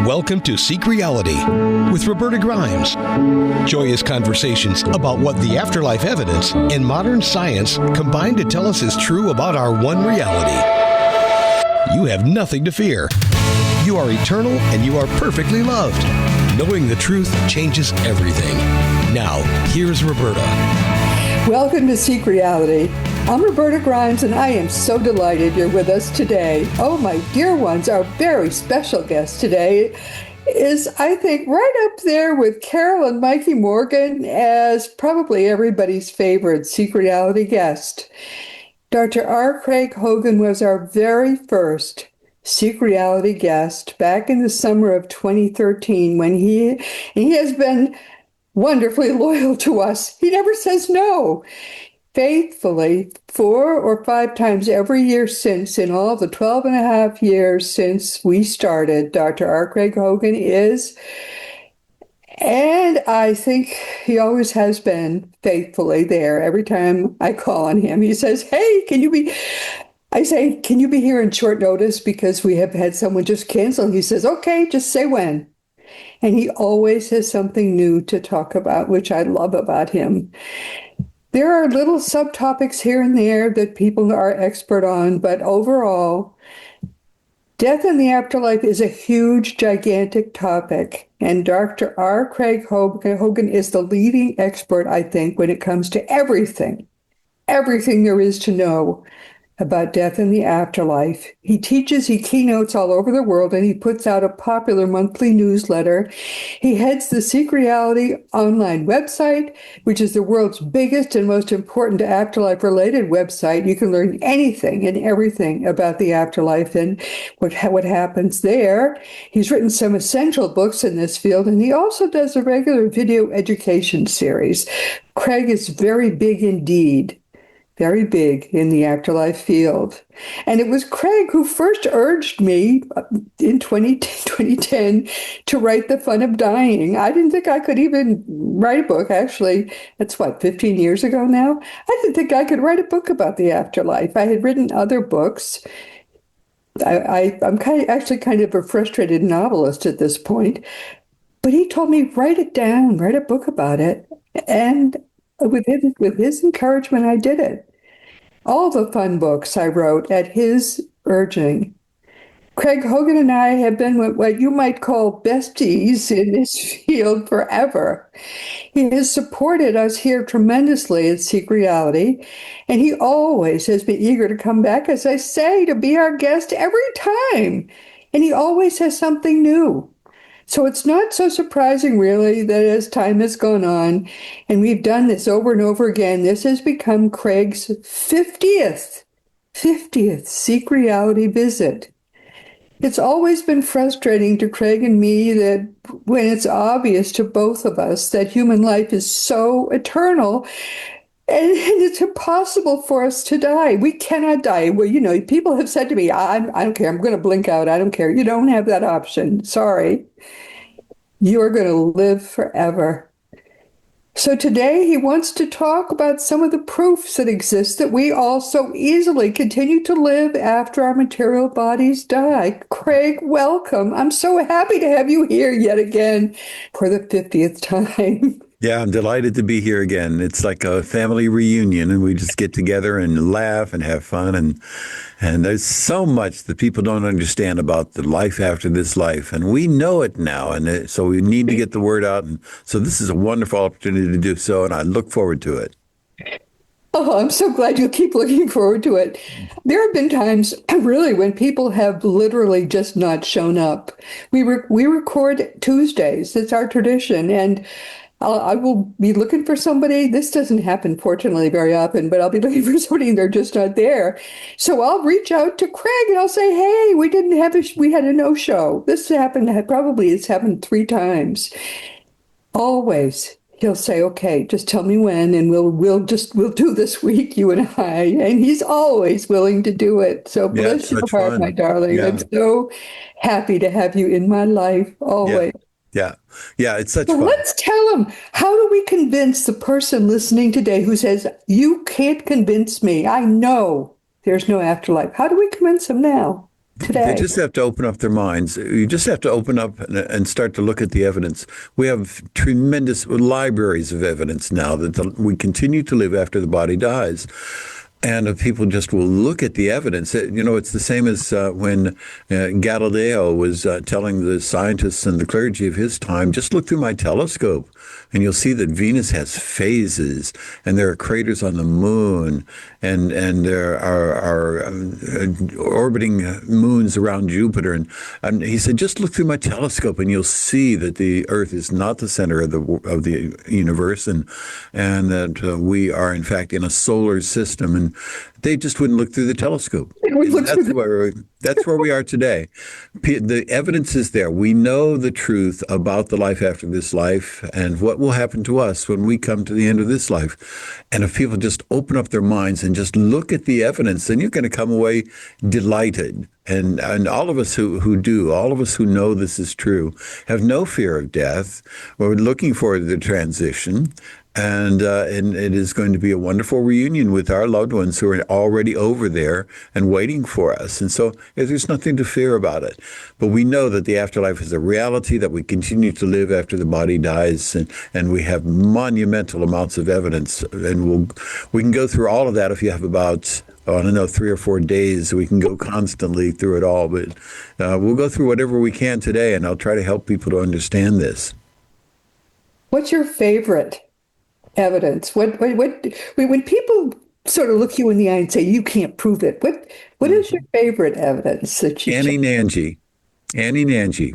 Welcome to Seek Reality with Roberta Grimes. Joyous conversations about what the afterlife evidence and modern science combine to tell us is true about our one reality. You have nothing to fear. You are eternal and you are perfectly loved. Knowing the truth changes everything. Now, here's Roberta. Welcome to Seek Reality. I'm Roberta Grimes, and I am so delighted you're with us today. Oh, my dear ones, our very special guest today is, I think, right up there with Carol and Mikey Morgan as probably everybody's favorite Seek Reality guest. Dr. R. Craig Hogan was our very first Seek Reality guest back in the summer of 2013 when he has been wonderfully loyal to us. He never says no. Faithfully, 4 or 5 times every year since, in all the 12 and a half years since we started, Dr. R. Craig Hogan is, and I think he always has been faithfully there. Every time I call on him, he says, hey, I say, can you be here in short notice because we have had someone just cancel? He says, okay, just say when. And he always has something new to talk about, which I love about him. There are little subtopics here and there that people are expert on, but overall, death in the afterlife is a huge, gigantic topic. And Dr. R. Craig Hogan is the leading expert, I think, when it comes to everything there is to know about death in the afterlife. He teaches, he keynotes all over the world, and he puts out a popular monthly newsletter. He heads the Seek Reality online website, which is the world's biggest and most important afterlife-related website. You can learn anything and everything about the afterlife and what happens there. He's written some essential books in this field, and he also does a regular video education series. Craig is very big indeed. Very big in the afterlife field. And it was Craig who first urged me in 2010 to write The Fun of Dying. I didn't think I could even write a book. Actually, that's 15 years ago now? I didn't think I could write a book about the afterlife. I had written other books. I'm kind of a frustrated novelist at this point. But he told me, write it down, write a book about it. And with his encouragement, I did it. All the fun books I wrote at his urging. Craig Hogan and I have been what you might call besties in this field forever. He has supported us here tremendously at Seek Reality, and he always has been eager to come back, as I say, to be our guest every time. And he always has something new. So it's not so surprising, really, that as time has gone on, and we've done this over and over again, this has become Craig's 50th Seek Reality visit. It's always been frustrating to Craig and me that when it's obvious to both of us that human life is so eternal, and it's impossible for us to die. We cannot die. Well, people have said to me, I don't care. I'm going to blink out. I don't care. You don't have that option. Sorry. You are going to live forever. So today he wants to talk about some of the proofs that exist that we all so easily continue to live after our material bodies die. Craig, welcome. I'm so happy to have you here yet again for the 50th time. Yeah, I'm delighted to be here again. It's like a family reunion, and we just get together and laugh and have fun. And there's so much that people don't understand about the life after this life. And we know it now, and so we need to get the word out. And so this is a wonderful opportunity to do so, and I look forward to it. Oh, I'm so glad you keep looking forward to it. There have been times, really, when people have literally just not shown up. We record Tuesdays. It's our tradition, and I will be looking for somebody. This doesn't happen, fortunately, very often, but I'll be looking for somebody and they're just not there. So I'll reach out to Craig and I'll say, hey, we had a no-show. It's happened 3 times. Always. He'll say, okay, just tell me when, and we'll do this week, you and I. And he's always willing to do it. So bless your heart, my darling. Yeah. I'm so happy to have you in my life, always. Yeah, it's such fun. Let's tell them, how do we convince the person listening today who says, you can't convince me, I know there's no afterlife. How do we convince them now? They today? just have to open up their minds. You just have to open up and start to look at the evidence. We have tremendous libraries of evidence now that we continue to live after the body dies. And people just will look at the evidence. It's the same as when Galileo was telling the scientists and the clergy of his time, just look through my telescope and you'll see that Venus has phases and there are craters on the moon and there are orbiting moons around Jupiter. And he said, just look through my telescope and you'll see that the Earth is not the center of the universe and that we are, in fact, in a solar system. And they just wouldn't look through the telescope. That's where we are today. The evidence is there. We know the truth about the life after this life and what will happen to us when we come to the end of this life. And if people just open up their minds and just look at the evidence, then you're going to come away delighted. And all of us who do, all of us who know this is true, have no fear of death. We're looking forward to the transition. And it is going to be a wonderful reunion with our loved ones who are already over there and waiting for us. And so there's nothing to fear about it. But we know that the afterlife is a reality, that we continue to live after the body dies. And we have monumental amounts of evidence. And we can go through all of that if you have about, I don't know, 3 or 4 days. We can go constantly through it all. But we'll go through whatever we can today, and I'll try to help people to understand this. What's your favorite evidence? When people sort of look you in the eye and say you can't prove it, what is your favorite evidence that you? Annie Nangie.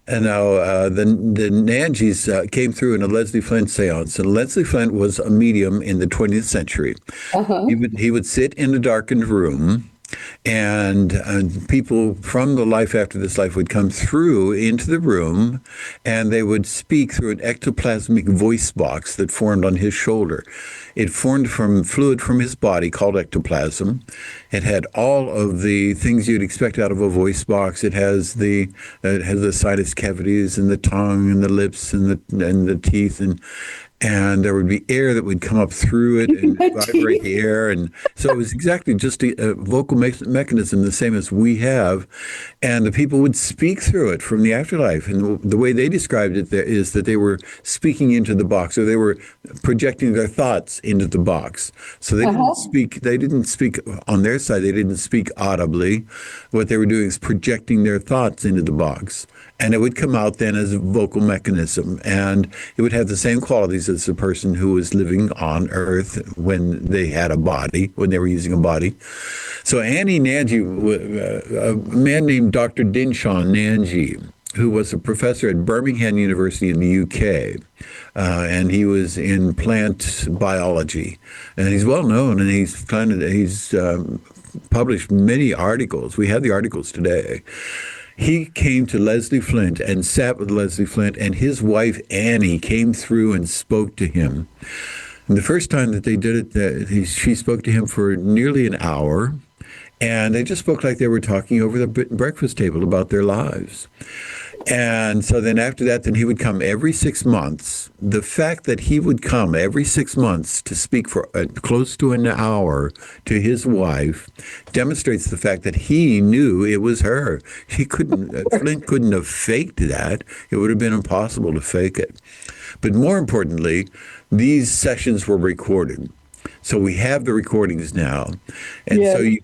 And now the Nangies came through in a Leslie Flint seance. And Leslie Flint was a medium in the 20th century. Uh-huh. He would sit in a darkened room, and people from the life after this life would come through into the room, and they would speak through an ectoplasmic voice box that formed on his shoulder. It formed from fluid from his body called ectoplasm. It had all of the things you'd expect out of a voice box. It has the sinus cavities and the tongue and the lips and the teeth and there would be air that would come up through it and vibrate the air. And so it was exactly just a vocal mechanism, the same as we have. And the people would speak through it from the afterlife. And the way they described it is that they were speaking into the box, or they were projecting their thoughts into the box. So they didn't speak on their side. They didn't speak audibly. What they were doing is projecting their thoughts into the box. And it would come out then as a vocal mechanism. And it would have the same qualities as the person who was living on Earth when they had a body, when they were using a body. So Annie Nangie, a man named Dr. Dinshawn Nangie, who was a professor at Birmingham University in the UK. And he was in plant biology. And he's well known, and he's published many articles. We have the articles today. He came to Leslie Flint and sat with Leslie Flint, and his wife, Annie, came through and spoke to him. And the first time that they did it, she spoke to him for nearly an hour, and they just spoke like they were talking over the breakfast table about their lives. And so then after that, then he would come every 6 months. The fact that he would come every 6 months to speak for close to an hour to his wife demonstrates the fact that he knew it was her. Flint couldn't have faked that. It would have been impossible to fake it. But more importantly, these sessions were recorded. So we have the recordings now. And so you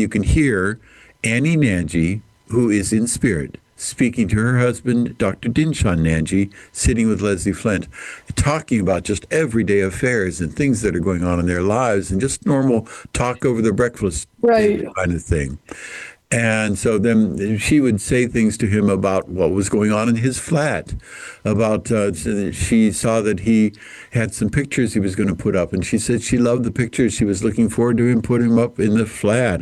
can hear Annie Nangie, who is in spirit, speaking to her husband, Dr. Dinshawn Nangie, sitting with Leslie Flint, talking about just everyday affairs and things that are going on in their lives and just normal talk over the breakfast kind of thing. And so then she would say things to him about what was going on in his flat, about she saw that he had some pictures he was going to put up, and she said she loved the pictures. She was looking forward to him putting them up in the flat,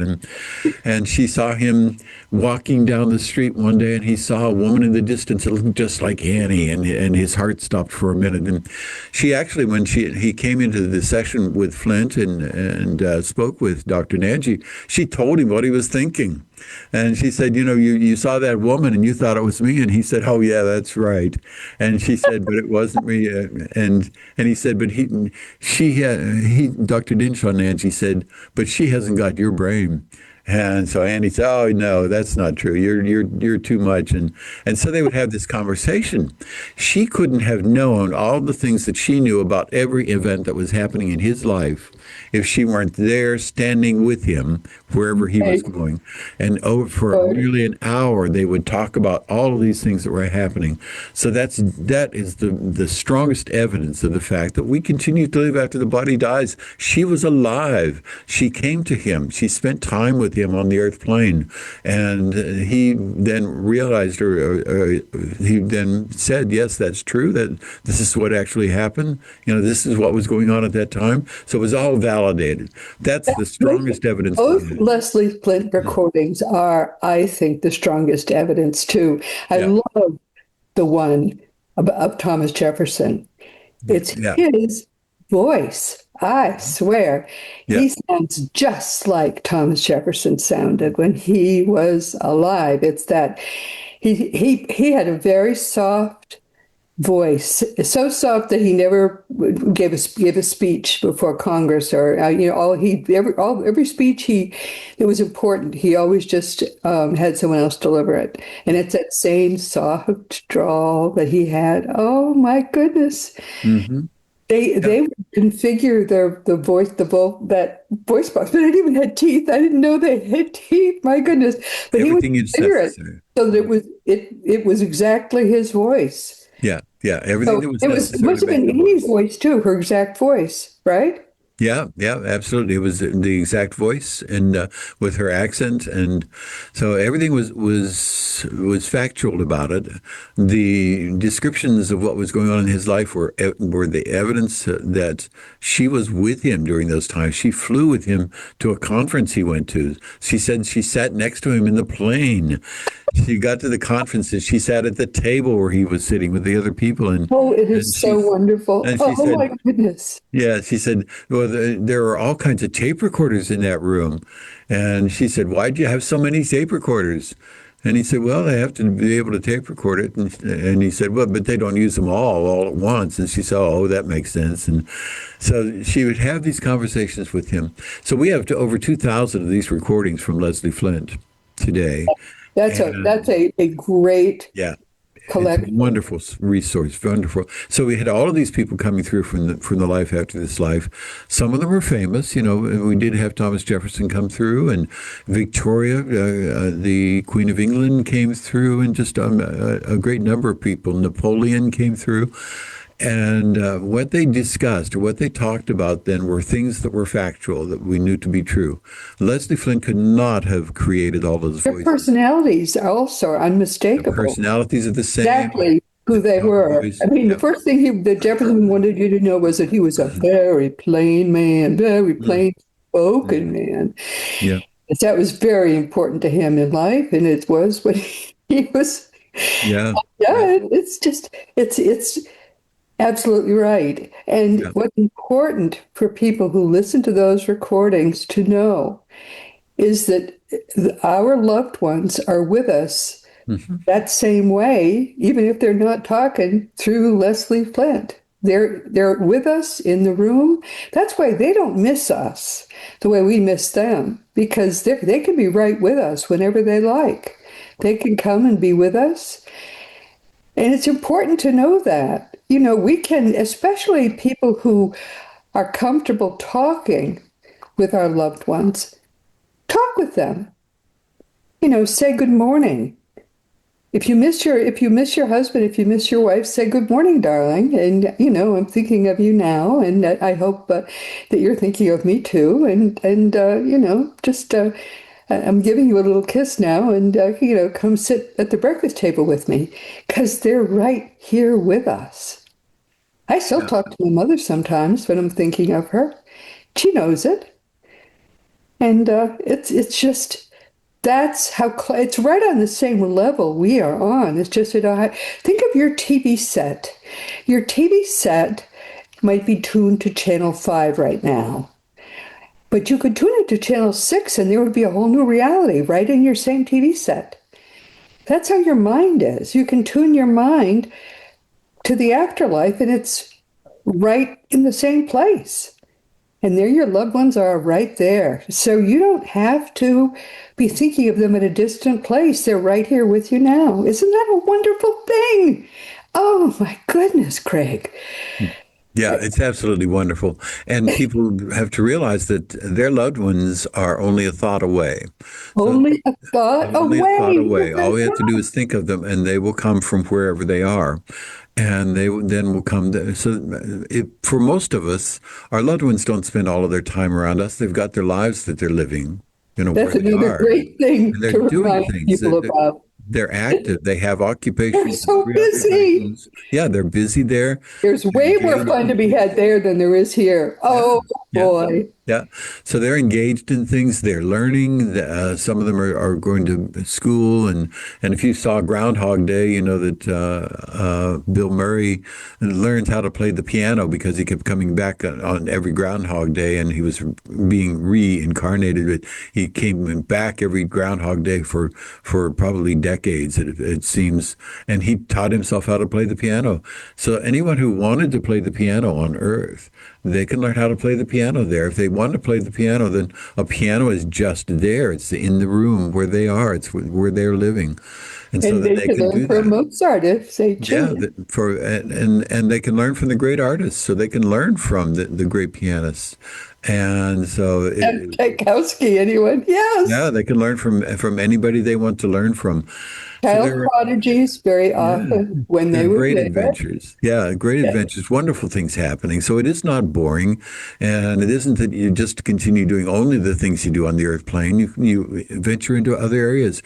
and she saw him walking down the street one day, and he saw a woman in the distance that looked just like Annie, and his heart stopped for a minute. And she actually, when he came into the session with Flint and spoke with Dr. Nangie, she told him what he was thinking. And she said, you saw that woman and you thought it was me. And he said, oh, yeah, that's right. And she said, but it wasn't me. And he said, but Dr. Dinshawn Nangie said, but she hasn't got your brain. And so Andy said, "Oh no, that's not true. You're too much." And so they would have this conversation. She couldn't have known all the things that she knew about every event that was happening in his life if she weren't there, standing with him wherever he was Right. going. And over for Right. nearly an hour, they would talk about all of these things that were happening. So that is the strongest evidence of the fact that we continue to live after the body dies. She was alive. She came to him. She spent time with him on the earth plane, and he then realized, or he then said, "Yes, that's true. That this is what actually happened. This is what was going on at that time." So it was all validated. That's the strongest evidence we Both have. Leslie Flint recordings are, I think, the strongest evidence too. I Yeah, love the one of Thomas Jefferson. It's yeah, his voice. I swear, yeah. he sounds just like Thomas Jefferson sounded when he was alive. It's that he had a very soft voice, so soft that he never gave a speech before Congress, or every speech he that was important, he always just had someone else deliver it, and it's that same soft drawl that he had. Oh my goodness, Hmm. Yeah. they would configure the voice that voice box, but it even had teeth. I didn't know they had teeth. My goodness, but he would Everything is configure it necessary. so that it was exactly his voice. Yeah, yeah. Everything So that was it necessary must to have make been the Amy's voice. voice too, her exact voice, right? Yeah, yeah, absolutely. It was the exact voice and with her accent, and so everything was factual about it. The descriptions of what was going on in his life were the evidence that she was with him during those times. She flew with him to a conference he went to. She said she sat next to him in the plane. She got to the conference and she sat at the table where he was sitting with the other people, Oh, it and is she so wonderful. and she Oh said. my goodness. Yeah, she said, well, there are all kinds of tape recorders in that room. And she said, why'd you have so many tape recorders? And he said, well, they have to be able to tape record it. And he said, well, but they don't use them all at once. And she said, oh, that makes sense. And so she would have these conversations with him. So we have over 2,000 of these recordings from Leslie Flint today. That's And a great yeah, it's a collection. wonderful resource, wonderful. So we had all of these people coming through from the life after this life. Some of them are famous, We did have Thomas Jefferson come through, and Victoria, the Queen of England, came through, and just a great number of people. Napoleon came through. And what they discussed or what they talked about then were things that were factual, that we knew to be true. Leslie Flint could not have created all those Their voices. personalities also are The unmistakable. personalities are the same. Exactly who they Tone of were. voice. I mean, the Yep. first thing that Jefferson wanted you to know was that he was a very plain man, very Mm, plain spoken mhm. man. Yeah. That was very important to him in life, and it was what he was. Yeah. Yeah. Yeah, it's absolutely right. And Yeah. what's important for people who listen to those recordings to know is that our loved ones are with us Hmm. that same way, even if they're not talking through Leslie Flint. They're with us in the room. That's why they don't miss us the way we miss them, because they can be right with us whenever they like. They can come and be with us. And it's important to know that. We can, especially people who are comfortable talking with our loved ones, talk with them. Say good morning. If you miss your husband, if you miss your wife, say good morning, darling. And I'm thinking of you now, and I hope that you're thinking of me too. And just I'm giving you a little kiss now, and come sit at the breakfast table with me, because they're right here with us. I still Yeah. talk to my mother sometimes when I'm thinking of her. She knows it, and it's just that's how it's right on the same level we are on. It's just think of your TV set. Your TV set might be tuned to channel 5 right now, but you could tune it to channel 6 and there would be a whole new reality right in your same TV set. That's how your mind is. You can tune your mind to the afterlife and it's right in the same place. And there your loved ones are right there. So you don't have to be thinking of them at a distant place. They're right here with you now. Isn't that a wonderful thing? Oh my goodness, Craig. Yeah, it's absolutely wonderful. And people have to realize that their loved ones are only a thought away. So Only a thought only a thought away. away. All we have to do is think of them, and they will come from wherever they are. And then will come. For most of us, our loved ones don't spend all of their time around us. They've got their lives that they're living, where That's they another are. great thing And they're to doing remind things. people about. They're active. They have They're occupations and so busy. preoccupations. Yeah, they're busy there. There's They're way more fun to engaged. be had there than there is here. Yeah, Oh yeah. boy. Yeah. So they're engaged in things. They're learning. Some of them are going to school. And if you saw Groundhog Day, you know that Bill Murray learned how to play the piano because he kept coming back on every Groundhog Day, and he was being reincarnated. But he came back every Groundhog Day for probably decades, it seems. And he taught himself how to play the piano. So anyone who wanted to play the piano on Earth, they can learn how to play the piano there. If they want to play the piano, then a piano is just there. It's in the room where they are. It's where they're living, and so And that they they can can learn do from that. Mozart if they Yeah, choose. and they can learn from the great artists, so they can learn from the great pianists, and so And Tchaikovsky, anyone? Yes. yeah, they can learn from anybody they want to learn from. So Child they're prodigies very Yeah, often when they're they were great there. adventures. Yeah, great Yeah. adventures, wonderful things happening. So it is not boring, and it isn't that you just continue doing only the things you do on the earth plane. You venture into other areas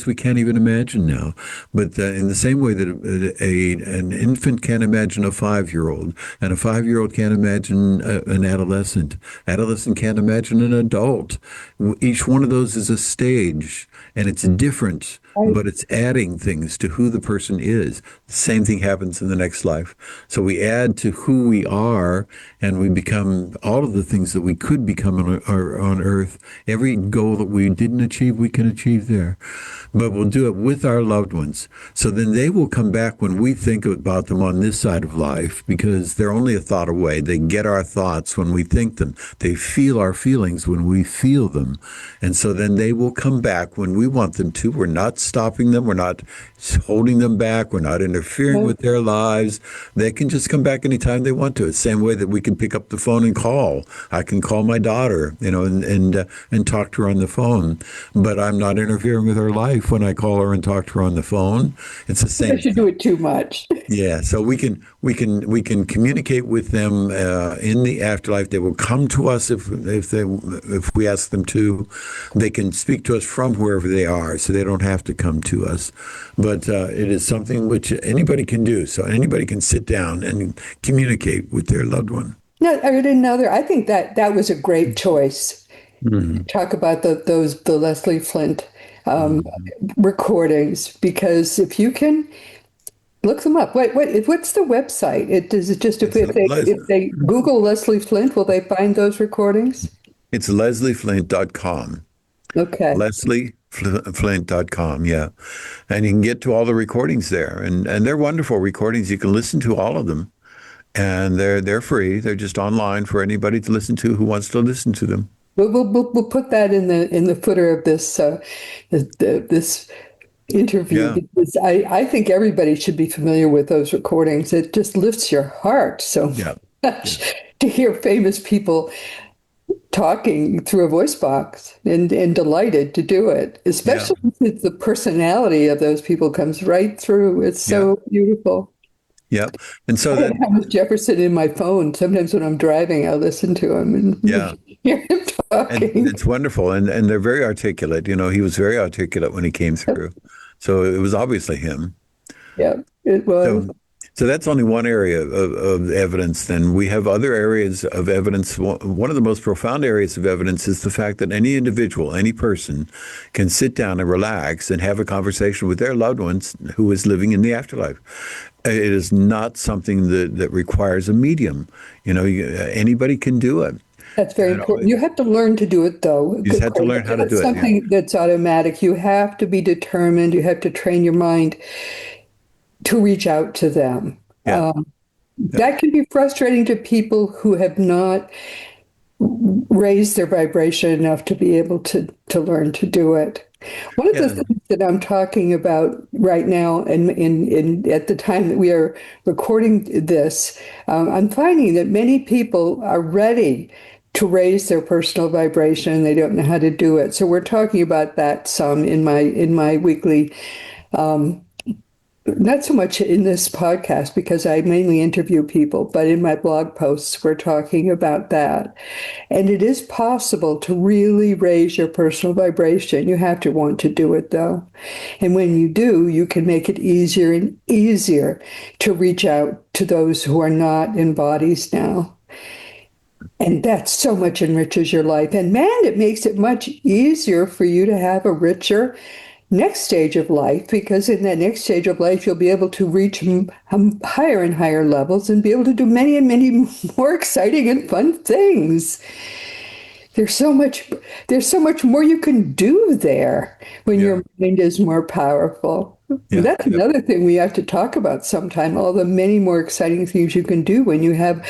we can't even imagine now. But in the same way that an infant can't imagine a 5-year-old, and a 5-year-old can't imagine an adolescent can't imagine an adult. Each one of those is a stage, and it's different, Right. but it's adding things to who the person is. The same thing happens in the next life. So we add to who we are, and we become all of the things that we could become on Earth. Every goal that we didn't achieve, we can achieve there. But we'll do it with our loved ones. So then they will come back when we think about them on this side of life, because they're only a thought away. They get our thoughts when we think them. They feel our feelings when we feel them. And so then they will come back when we want them to. We're not stopping them. We're not holding them back. We're not interfering with their lives. They can just come back anytime they want to. It's the same way that we can pick up the phone and call. I can call my daughter, and talk to her on the phone. But I'm not interfering with her life when I call her and talk to her on the phone. It's the I same. should do it too much. Yeah, so we can communicate with them in the afterlife. They will come to us if we ask them to. They can speak to us from wherever they are, so they don't have to come to us. But it is something which anybody can do. So anybody can sit down and communicate with their loved one. No, I didn't know there. I think that was a great choice. Talk about the Leslie Flint recordings, because if you can look them up. What's the website? Is it just It's if they Google Leslie Flint, will they find those recordings? it's leslieflint.com. Okay. leslieflint.com, yeah. And you can get to all the recordings there. And they're wonderful recordings. You can listen to all of them. And they're free. They're just online for anybody to listen to who wants to listen to them. We'll put that in the footer of this this interview, Yeah. because I think everybody should be familiar with those recordings. It just lifts your heart so Yeah. much to hear famous people talking through a voice box, and delighted to do it, Yeah. especially since the personality of those people comes right through. It's Yeah. so beautiful. Yeah. And so I have then, Thomas Jefferson in my phone. Sometimes when I'm driving, I listen to him and yeah. hear him And talking. it's wonderful. And they're very articulate. He was very articulate when he came through. So it was obviously him. Yeah, it was. So, so that's only one area of evidence. Then we have other areas of evidence. One of the most profound areas of evidence is the fact that any individual, any person can sit down and relax and have a conversation with their loved ones who is living in the afterlife. It is not something that requires a medium. Anybody can do it. That's very important. You have to learn to do it, though. You just have to learn how to It's do it. Yeah. something that's automatic. You have to be determined. You have to train your mind to reach out to them. Yeah. That can be frustrating to people who have not raise their vibration enough to be able to learn to do it. One of the Yeah. things that I'm talking about right now, and at the time that we are recording this, I'm finding that many people are ready to raise their personal vibration and they don't know how to do it. So we're talking about that some in my weekly, not so much in this podcast because I mainly interview people, but in my blog posts, we're talking about that. And it is possible to really raise your personal vibration. You have to want to do it, though. And when you do, you can make it easier and easier to reach out to those who are not in bodies now. And that so much enriches your life. And man, it makes it much easier for you to have a richer next stage of life, because in that next stage of life, you'll be able to reach higher and higher levels and be able to do many and many more exciting and fun things. There's so much, there's so much more you can do there when Yeah. your mind is more powerful. Yeah. That's Yep. another thing we have to talk about sometime, all the many more exciting things you can do when you have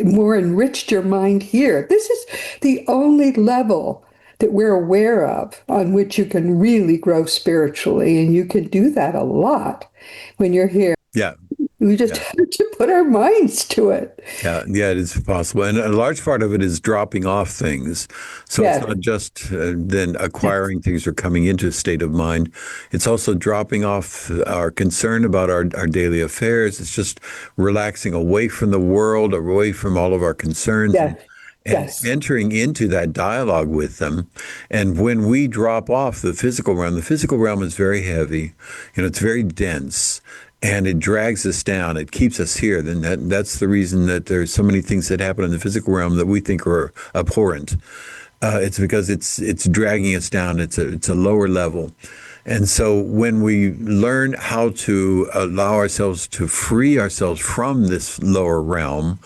more enriched your mind here. This is the only level that we're aware of on which you can really grow spiritually. And you can do that a lot when you're here. Yeah. We just Yeah. have to put our minds to it. Yeah, yeah, it is possible. And a large part of it is dropping off things. So it's Yeah. not just then acquiring things or coming into a state of mind. It's also dropping off our concern about our daily affairs. It's just relaxing away from the world, away from all of our concerns, Yes. and Yes. entering into that dialogue with them. And when we drop off the physical realm is very heavy. It's very dense. And it drags us down. It keeps us here. Then that's the reason that there's so many things that happen in the physical realm that we think are abhorrent. It's because it's dragging us down. It's a lower level. And so when we learn how to allow ourselves to free ourselves from this lower realm,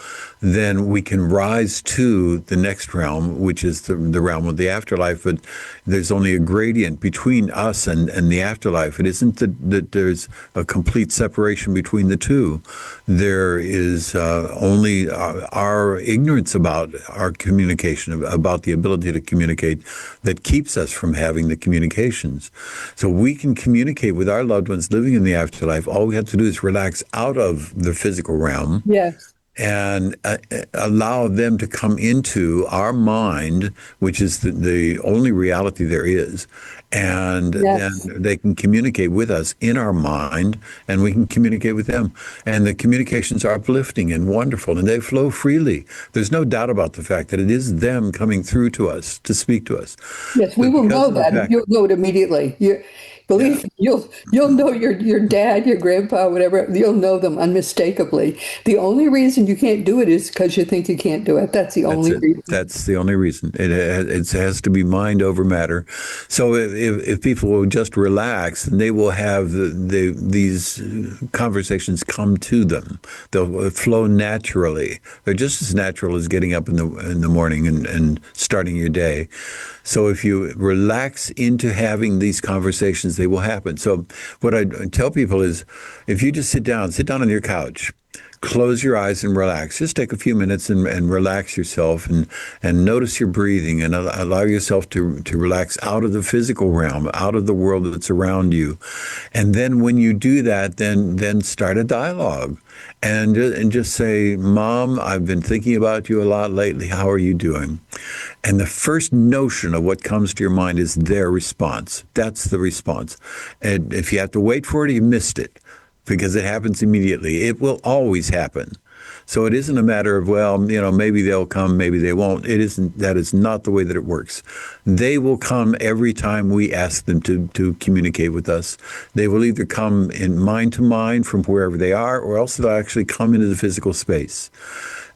then we can rise to the next realm, which is the realm of the afterlife. But there's only a gradient between us and the afterlife. It isn't that there's a complete separation between the two. There is only our ignorance about our communication, about the ability to communicate, that keeps us from having the communications. So we can communicate with our loved ones living in the afterlife. All we have to do is relax out of the physical realm Yes. and allow them to come into our mind, which is the only reality there is. And Yes. then they can communicate with us in our mind, and we can communicate with them. And the communications are uplifting and wonderful, and they flow freely. There's no doubt about the fact that it is them coming through to us to speak to us. Yes, we But will because know of the that. fact, You'll know it immediately. Believe me, you'll know your dad, your grandpa, whatever. You'll know them unmistakably. The only reason you can't do it is because you think you can't do it. That's the that's only it. reason. That's the only reason. It has to be mind over matter. So if people will just relax, then they will have these conversations come to them. They'll flow naturally. They're just as natural as getting up in the morning and starting your day. So if you relax into having these conversations, they will happen. So what I tell people is, if you just sit down on your couch, close your eyes and relax. Just take a few minutes and relax yourself and notice your breathing and allow yourself to relax out of the physical realm, out of the world that's around you. And then when you do that, then start a dialogue and just say, Mom, I've been thinking about you a lot lately. How are you doing? And the first notion of what comes to your mind is their response. That's the response. And if you have to wait for it, you missed it, because it happens immediately. It will always happen. So it isn't a matter of, well, maybe they'll come, maybe they won't. It isn't. That is not the way that it works. They will come every time we ask them to communicate with us. They will either come in mind to mind from wherever they are, or else they'll actually come into the physical space.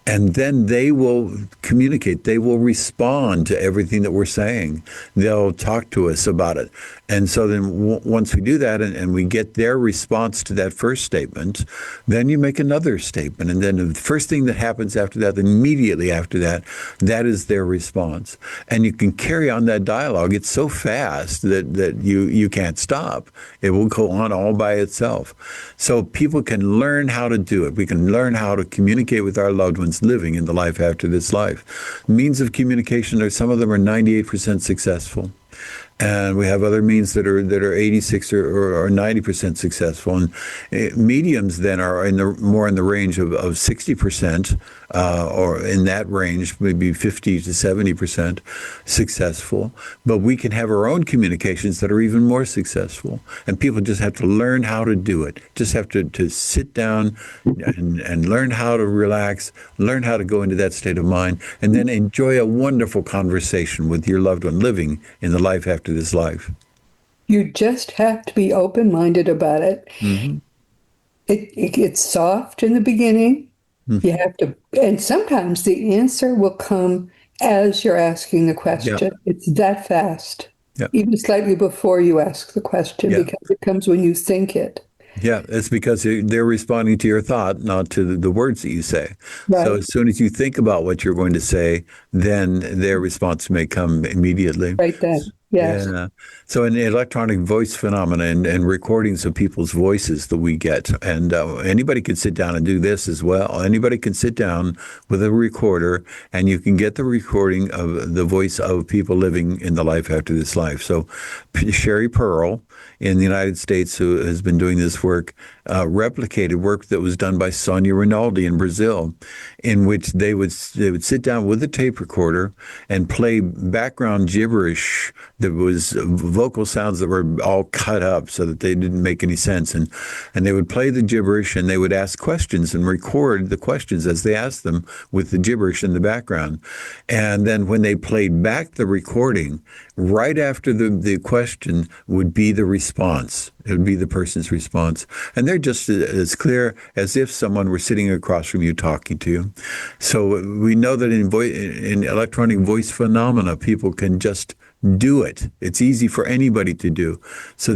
And then they will communicate. They will respond to everything that we're saying. They'll talk to us about it. And so then once we do that and we get their response to that first statement, then you make another statement. And then the first thing that happens after that, immediately after that, that is their response. And you can carry on that dialogue. It's so fast that you can't stop. It will go on all by itself. So people can learn how to do it. We can learn how to communicate with our loved ones ones living in the life after this life. Means of communication are some of them are 98% successful. And we have other means that are 86 or 90% successful. And mediums then are more in the range of 60%, or in that range, maybe 50 to 70% successful. But we can have our own communications that are even more successful. And people just have to learn how to do it. Just have to sit down and learn how to relax, learn how to go into that state of mind, and then enjoy a wonderful conversation with your loved one living in the life after this life. You just have to be open-minded about it. Mm-hmm. It gets soft in the beginning. You have to, and sometimes the answer will come as you're asking the question. Yeah. It's that fast, Yeah. even slightly before you ask the question, Yeah. because it comes when you think it. Yeah, it's because they're responding to your thought, not to the words that you say. So Right, as soon as you think about what you're going to say, then their response may come immediately. right then. Yes. Yeah. So in the electronic voice phenomena and recordings of people's voices that we get, and anybody can sit down and do this as well. Anybody can sit down with a recorder and you can get the recording of the voice of people living in the life after this life. So Sherry Pearl in the United States, who has been doing this work, replicated work that was done by Sonia Rinaldi in Brazil, in which they would sit down with a tape recorder and play background gibberish that was vocal sounds that were all cut up so that they didn't make any sense. And they would play the gibberish and they would ask questions and record the questions as they asked them with the gibberish in the background. And then when they played back the recording, right after the question would be the response. It would be the person's response. And they're just as clear as if someone were sitting across from you talking to you. So we know that in electronic voice phenomena, people can just do it. It's easy for anybody to do. So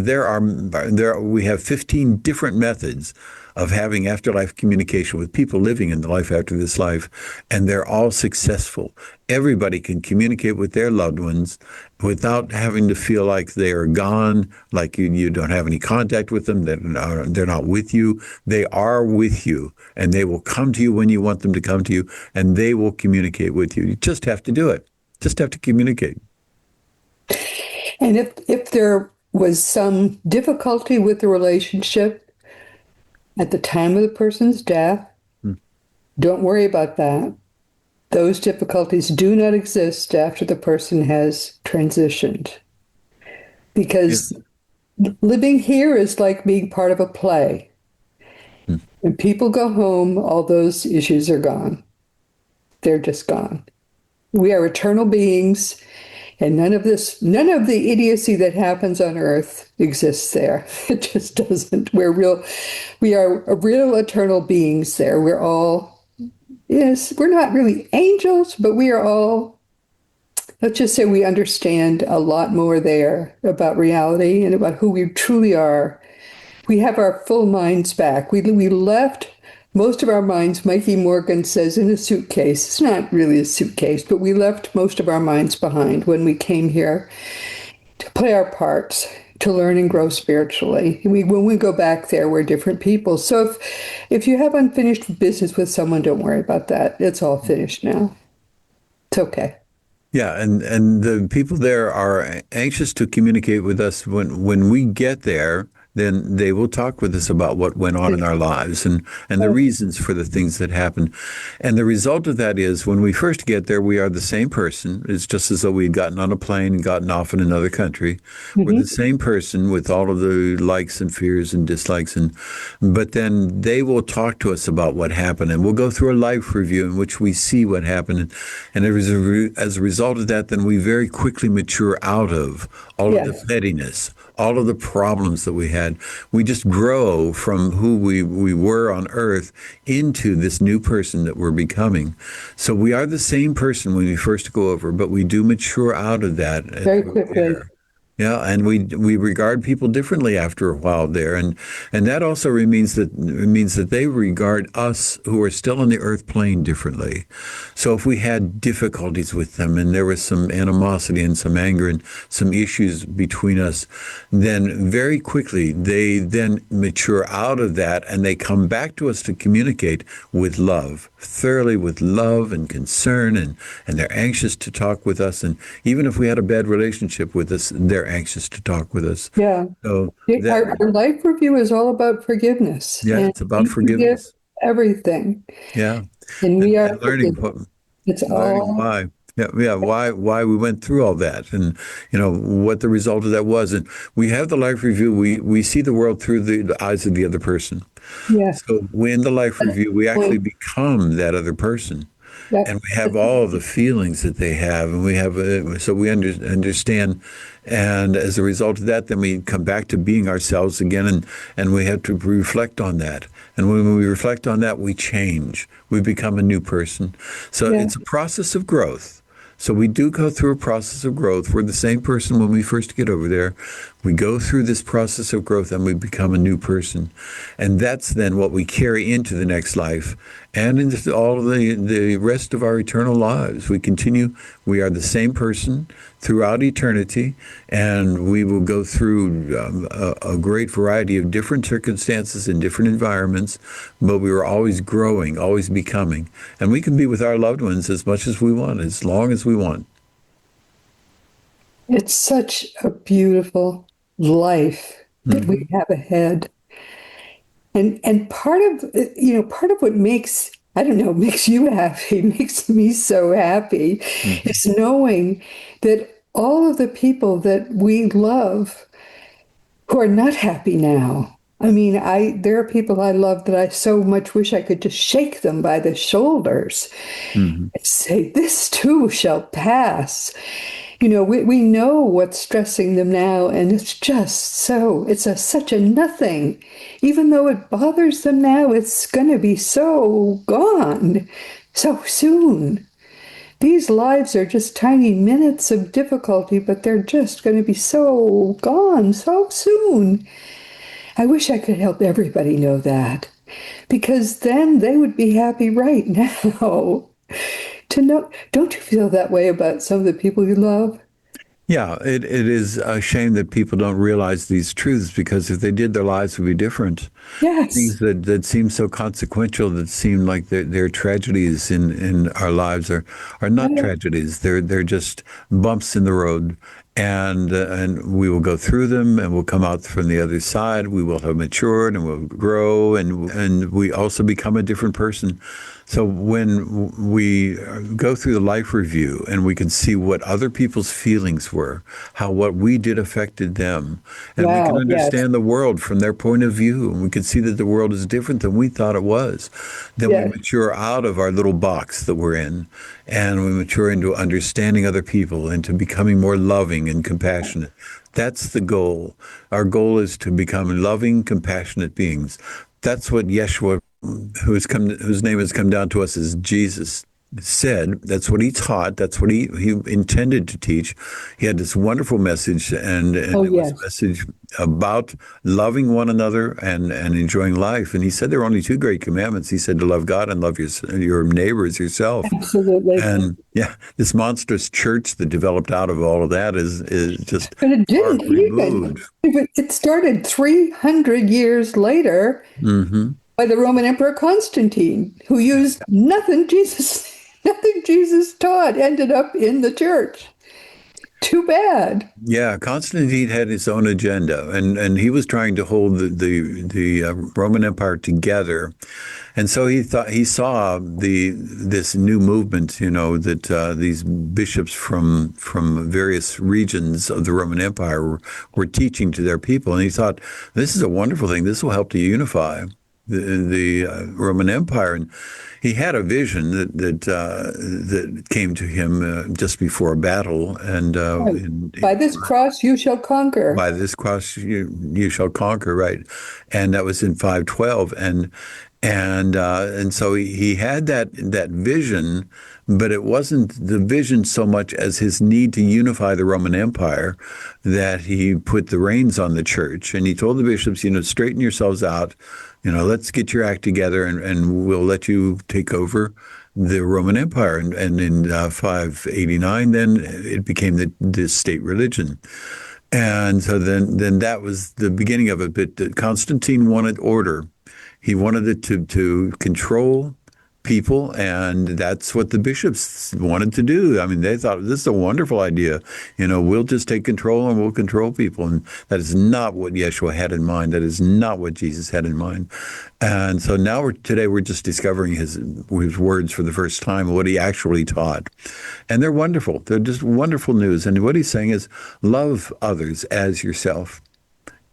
we have 15 different methods of having afterlife communication with people living in the life after this life, and they're all successful. Everybody can communicate with their loved ones without having to feel like they are gone, like you don't have any contact with them, they're not with you. They are with you, and they will come to you when you want them to come to you, and they will communicate with you. You just have to do it. Just have to communicate. And if there was some difficulty with the relationship at the time of the person's death, don't worry about that. Those difficulties do not exist after the person has transitioned. Because living here is like being part of a play. When people go home, all those issues are gone. They're just gone. We are eternal beings. And none of the idiocy that happens on earth exists there. It just doesn't. We are real eternal beings there. Yes, we're not really angels, but we are all, let's just say we understand a lot more there about reality and about who we truly are. We have our full minds back. We left most of our minds, Mikey Morgan says, in a suitcase. It's not really a suitcase, but we left most of our minds behind when we came here to play our parts, to learn and grow spiritually. When we go back there, we're different people. So if you have unfinished business with someone, don't worry about that. It's all finished now. It's okay. Yeah, and the people there are anxious to communicate with us. When we get there, then they will talk with us about what went on in our lives and the reasons for the things that happened. And the result of that is when we first get there, we are the same person. It's just as though we had gotten on a plane and gotten off in another country. We're the same person with all of the likes and fears and dislikes. But then they will talk to us about what happened, and we'll go through a life review in which we see what happened. And as a result of that, then we very quickly mature out of all of the pettiness, all of the problems that we had. We just grow from who we were on earth into this new person that we're becoming. So we are the same person when we first go over, but we do mature out of that. Very quickly. Yeah, and we regard people differently after a while there, and that also means that they regard us who are still on the earth plane differently. So if we had difficulties with them and there was some animosity and some anger and some issues between us, then very quickly they then mature out of that and they come back to us to communicate with love, thoroughly with love and concern, and they're anxious to talk with us. And even if we had a bad relationship with us, they're anxious to talk with us. Yeah. So that, Our life review is all about forgiveness, yeah, and it's about we forgive forgiveness. everything, Yeah, and we are and learning forgiven. It's learning all, why. Yeah, why we went through all that, and what the result of that was. And we have the life review. We see the world through the eyes of the other person. yeah. So in the life review, we actually Point. become that other person. And Yep. we have all the feelings that they have, and we have so we understand, and as a result of that, then we come back to being ourselves again, and we have to reflect on that. And when we reflect on that, we change. We become a new person. So Yeah. it's a process of growth. So we do go through a process of growth. We're the same person when we first get over there. We go through this process of growth and we become a new person. And that's then what we carry into the next life and into all of the rest of our eternal lives. We continue, we are the same person throughout eternity, and we will go through a great variety of different circumstances and different environments, but we are always growing, always becoming. And we can be with our loved ones as much as we want, as long as we want. It's such a beautiful life that we Hmm. have ahead. And part of what makes, I don't know, makes you happy, makes me so happy, Hmm. is knowing that all of the people that we love who are not happy now. I mean, there are people I love that I so much wish I could just shake them by the shoulders Hmm. and say, "This too shall pass." We know what's stressing them now, and it's just such a nothing. Even though it bothers them now, it's going to be so gone so soon. These lives are just tiny minutes of difficulty, but they're just going to be so gone so soon. I wish I could help everybody know that, because then they would be happy right now. To know, don't you feel that way about some of the people you love? Yeah, it is a shame that people don't realize these truths because if they did, their lives would be different. Yes. Things that seem so consequential, that seem like they're tragedies in our lives, are not Yeah. tragedies. They're just bumps in the road, and we will go through them, and we'll come out from the other side. We will have matured, and we'll grow, and we also become a different person. So when we go through the life review and we can see what other people's feelings were, how what we did affected them, and we can Wow. Yes. understand the world from their point of view, and we can see that the world is different than we thought it was, then we Yes. mature out of our little box that we're in, and we mature into understanding other people, into becoming more loving and compassionate. That's the goal. Our goal is to become loving, compassionate beings. That's what Yeshua, whose name has come down to us as Jesus, said. That's what he taught. That's what he intended to teach. He had this wonderful message, and Oh, it was a yes. message about loving one another and enjoying life. And he said there are only two great commandments. He said to love God and love your neighbor as yourself. Absolutely. And yeah, this monstrous church that developed out of all of that is just But it far didn't even. removed. It started 300 years later Hmm. by the Roman Emperor Constantine, who used nothing Jesus taught ended up in the church. Too bad. Yeah, Constantine had his own agenda, and he was trying to hold the Roman Empire together, and so he saw this new movement, that these bishops from various regions of the Roman Empire were teaching to their people, and he thought this is a wonderful thing. This will help to unify the Roman Empire, and he had a vision that came to him just before a battle, and Right. By this cross you shall conquer. by this cross you shall conquer, right? And that was in 512, And so he had that vision, but it wasn't the vision so much as his need to unify the Roman Empire that he put the reins on the church. And he told the bishops, straighten yourselves out, let's get your act together, and we'll let you take over the Roman Empire. And in 589, then it became the state religion. And so then that was the beginning of it. But Constantine wanted order. He wanted it to control people, and that's what the bishops wanted to do. I mean, they thought this is a wonderful idea. We'll just take control and we'll control people. And that is not what Yeshua had in mind. That is not what Jesus had in mind. And so now today we're just discovering his words for the first time, what he actually taught. And they're wonderful. They're just wonderful news. And what he's saying is love others as yourself.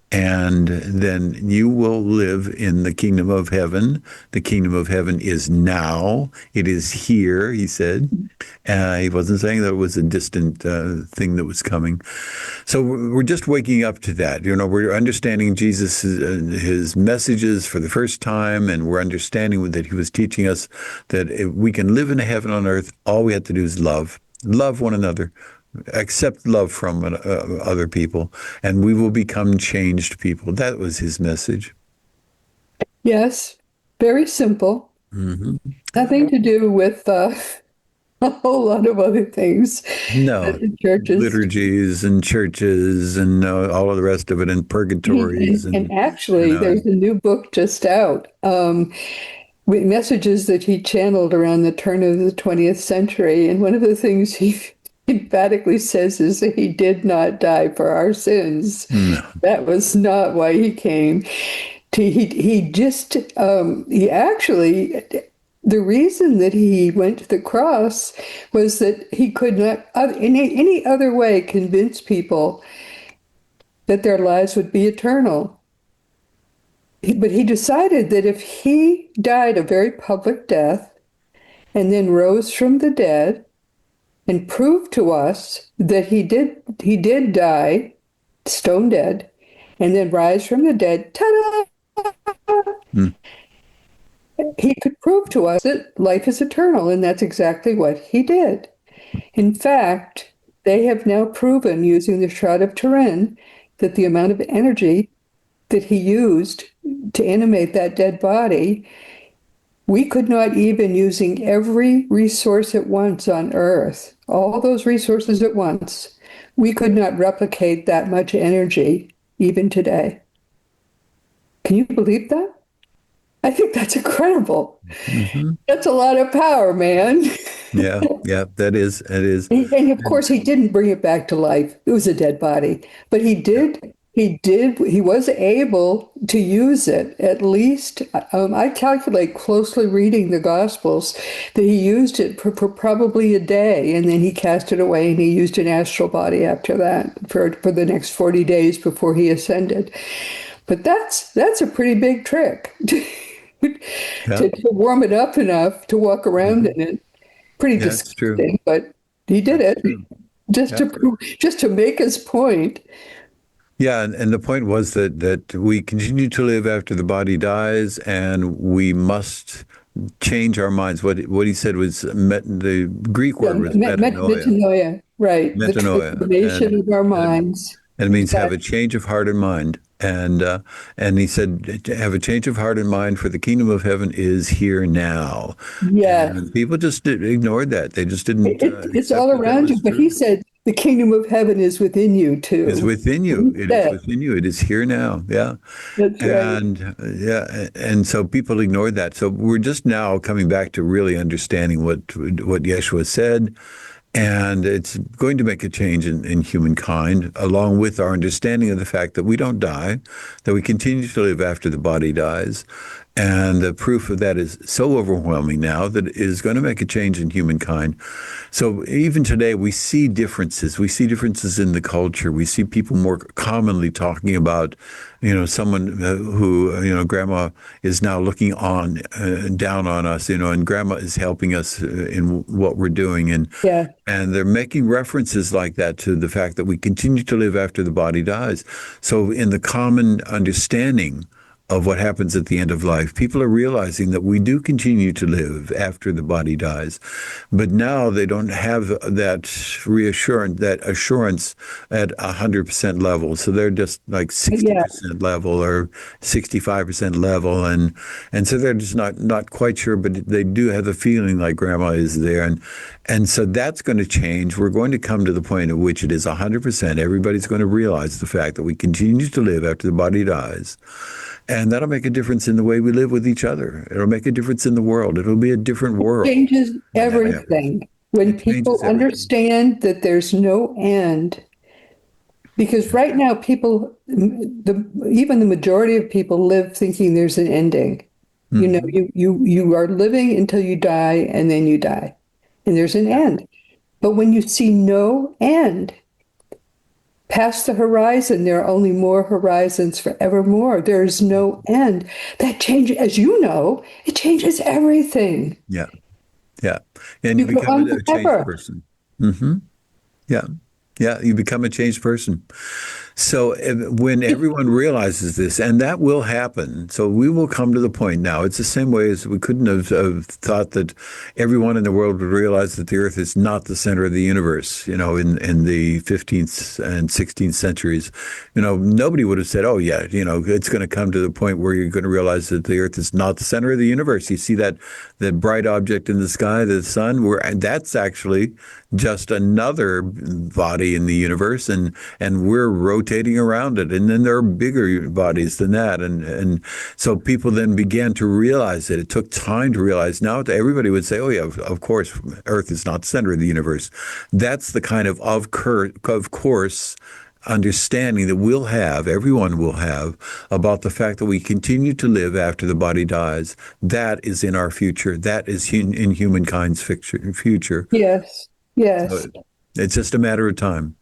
And then you will live in the kingdom of heaven. The kingdom of heaven is now. It is here, he said. He wasn't saying that it was a distant thing that was coming. So we're just waking up to that. We're understanding Jesus, his messages for the first time, and we're understanding that he was teaching us that if we can live in a heaven on earth, all we have to do is love. Love one another. Accept love from other people, and we will become changed people. That was his message. Yes, very simple. Mm-hmm. Nothing to do with a whole lot of other things. No, The churches. liturgies and churches and all of the rest of it, and purgatories. And actually, there's a new book just out, with messages that he channeled around the turn of the 20th century. And one of the things he emphatically says is that he did not die for our sins. No. That was not why he came. He actually, the reason that he went to the cross was that he could not in any other way convince people that their lives would be eternal. But he decided that if he died a very public death and then rose from the dead, and prove to us that he did die, stone dead, and then rise from the dead. Ta-da! He could prove to us that life is eternal, and that's exactly what he did. In fact, they have now proven using the Shroud of Turin that the amount of energy that he used to animate that dead body, we could not, even using every resource at once on Earth, all those resources at once, we could not replicate that much energy even today. Can you believe that? I think that's incredible. Mm-hmm. That's a lot of power, man. Yeah, that is. It is. And of course, he didn't bring it back to life. It was a dead body. But he did. Yeah. He was able to use it, at least, I calculate, closely reading the Gospels, that he used it for probably a day, and then he cast it away, and he used an astral body after that for the next 40 days before he ascended. But that's a pretty big trick, to warm it up enough to walk around in it. Pretty disgusting, but he did it, just to make his point. Yeah, and the point was that we continue to live after the body dies, and we must change our minds. What he said was the Greek word was metanoia. Metanoia, right? Metanoia. The transformation of our minds. And it means have a change of heart and mind. And he said, have a change of heart and mind, for the kingdom of heaven is here now. Yeah. And people just ignored that. They just didn't. It's all around you. But he said, the kingdom of heaven is within you too. It's within you. It is within you. It is here now. Yeah. That's right. And so people ignored that. So we're just now coming back to really understanding what Yeshua said. And it's going to make a change in humankind, along with our understanding of the fact that we don't die, that we continue to live after the body dies. And the proof of that is so overwhelming now that it is going to make a change in humankind. So even today, we see differences. We see differences in the culture. We see people more commonly talking about, someone who, grandma is now looking down on us, and grandma is helping us in what we're doing. And they're making references like that to the fact that we continue to live after the body dies. So in the common understanding of what happens at the end of life. People are realizing that we do continue to live after the body dies, but now they don't have that reassurance, that assurance at 100% level. So they're just like Yeah. 60% level or 65% level, and so they're just not quite sure, but they do have the feeling like grandma is there, and so that's going to change. We're going to come to the point at which it is 100%. Everybody's going to realize the fact that we continue to live after the body dies. And that'll make a difference in the way we live with each other. It'll make a difference in the world. It'll be a different world Changes when that happens. everything. When It people changes everything. understand that there's no end, because right now even the majority of people live thinking there's an ending. You know, Hmm. you are living until you die and then you die. And there's an Yeah. end. But when you see no end, past the horizon, there are only more horizons forevermore. There is no end. That changes, as you know, it changes everything. Yeah. Yeah. And you You go become on a changed forever. person. Hmm. Yeah. Yeah. You become a changed person. So when everyone realizes this, and that will happen, so we will come to the point now. It's the same way as we couldn't have thought that everyone in the world would realize that the Earth is not the center of the universe. In the 15th and 16th centuries, nobody would have said, "Oh yeah, it's going to come to the point where you're going to realize that the Earth is not the center of the universe." You see that bright object in the sky, the sun, and that's actually just another body in the universe, and we're rotating around it. And then there are bigger bodies than that. And so people then began to realize it. It took time to realize. Now everybody would say, oh, yeah, of course, Earth is not the center of the universe. That's the kind of course understanding that everyone will have, about the fact that we continue to live after the body dies. That is in our future. That is in humankind's future. Yes, yes. So it's just a matter of time.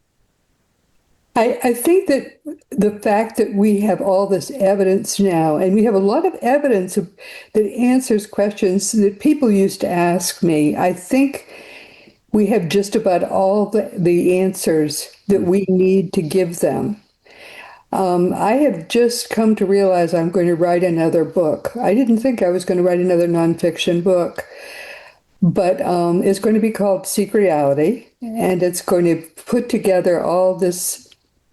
I think that the fact that we have all this evidence now, and we have a lot of evidence that answers questions that people used to ask me, I think we have just about all the answers that we need to give them. I have just come to realize I'm going to write another book. I didn't think I was going to write another nonfiction book, but it's going to be called Seek Reality, and it's going to put together all this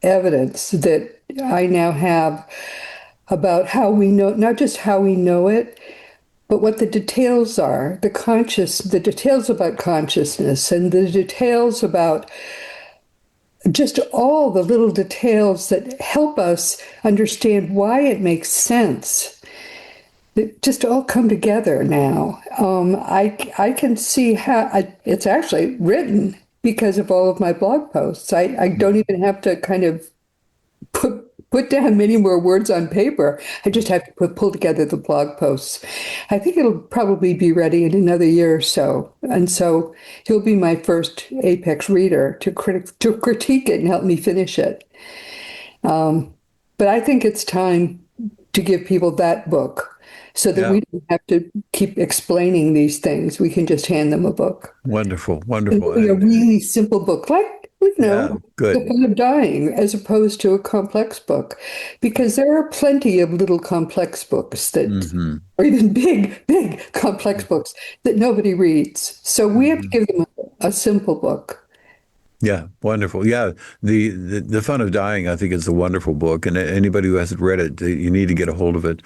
evidence that I now have about how we know, not just how we know it, but what the details are, the details about consciousness and the details about just all the little details that help us understand why it makes sense. It just all come together now. I can see how it's actually written because of all of my blog posts. I don't even have to kind of put down many more words on paper. I just have to pull together the blog posts. I think it'll probably be ready in another year or so. And so he'll be my first Apex reader to critique it and help me finish it. But I think it's time to give people that book so that Yeah. we don't have to keep explaining these things. We can just hand them a book. Wonderful, And wonderful. it'll be a And really simple book, like, yeah, The good. Fun of Dying, as opposed to a complex book. Because there are plenty of little complex books Hmm. or even big complex books that nobody reads. So we have to Hmm. give them a simple book. Yeah, wonderful. Yeah, the Fun of Dying, I think, is a wonderful book, and anybody who hasn't read it, you need to get a hold of it.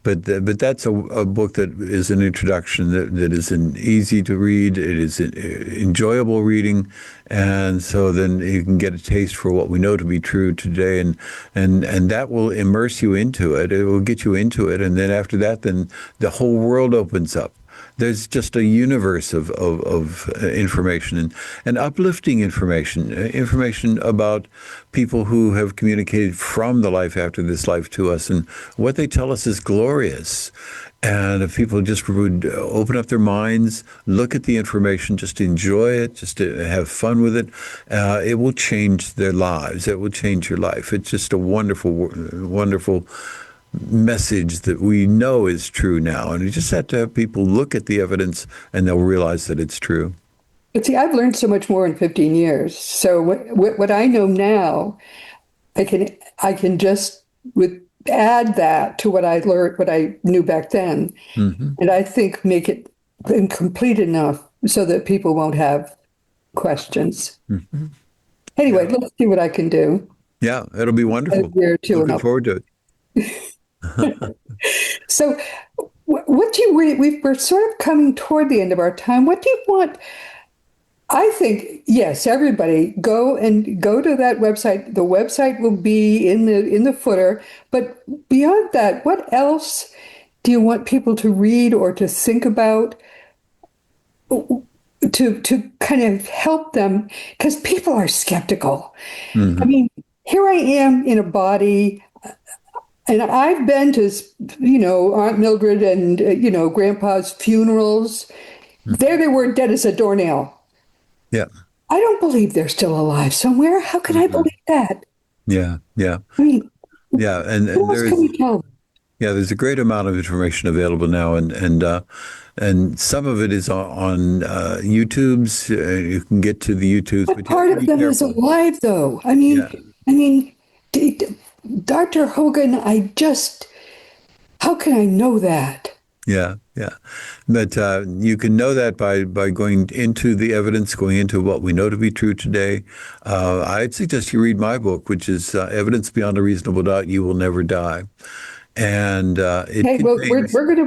But that's a book that is an introduction that is an easy to read. It is enjoyable reading, and so then you can get a taste for what we know to be true today, and that will immerse you into it. It will get you into it, and then after that, then the whole world opens up. There's just a universe of information and uplifting information about people who have communicated from the life after this life to us, and what they tell us is glorious. And if people just would open up their minds, look at the information, just enjoy it, just to have fun with it, it will change their lives. It will change your life. It's just a wonderful message that we know is true now. And you just have to have people look at the evidence and they'll realize that it's true. But see, I've learned so much more in 15 years. So what I know now, I can just with add that to what I learned, what I knew back then, Hmm. and I think make it complete enough so that people won't have questions. Hmm. Anyway, Yeah. let's see what I can do Yeah, it'll be a wonderful. year or two, and Looking I'll. forward to it. So, what do you? We're sort of coming toward the end of our time. What do you want? I think yes, everybody go to that website. The website will be in the footer. But beyond that, what else do you want people to read or to think about to kind of help them? Because people are skeptical. I Hmm. mean, here I am in a body, and I've been to Aunt Mildred and Grandpa's funerals. There they were, dead as a doornail. Yeah. I don't believe they're still alive somewhere. How can I Hmm. believe that? Yeah. Yeah. I mean, Yeah. And what else can there's we tell them? yeah, there's a great amount of information available now, and some of it is on YouTube's. You can get to the YouTubes, What but you have part to of be them is careful. alive, though? Yeah. I mean, d- d- Dr. Hogan, how can I know that? Yeah, yeah. But you can know that by going into the evidence, going into what we know to be true today. I'd suggest you read my book, which is Evidence Beyond a Reasonable Doubt, You Will Never Die. And it Hey, well, contains, we're going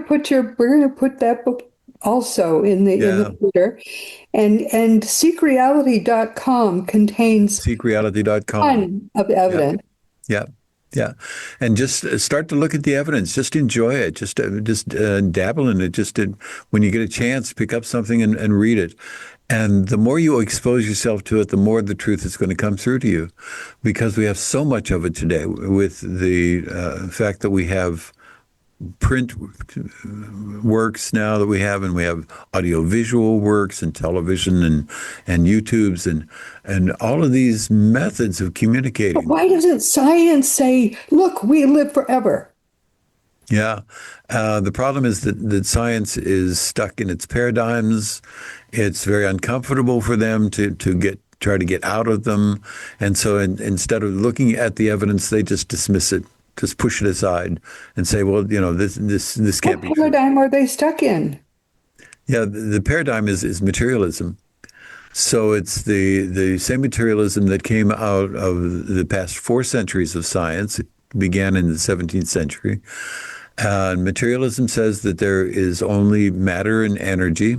to put that book also in the yeah, footer, and seekreality.com contains a seekreality.com. ton of Yeah. evidence. Yeah, yeah, and just start to look at the evidence. Just enjoy it. Just dabble in it. When you get a chance, pick up something and read it. And the more you expose yourself to it, the more the truth is going to come through to you, because we have so much of it today. With the fact that we have print works now that we have, and we have audiovisual works and television and YouTubes and all of these methods of But communicating. why doesn't science say, look, we live forever? Yeah. The problem is that science is stuck in its paradigms. It's very uncomfortable for them to try to get out of them. And so instead of looking at the evidence, they just dismiss it, just push it aside and say, well, this can't What be true. paradigm are they stuck in? Yeah, the paradigm is materialism. So it's the same materialism that came out of the past 4 centuries of science. It began in the 17th century. Materialism says that there is only matter and energy,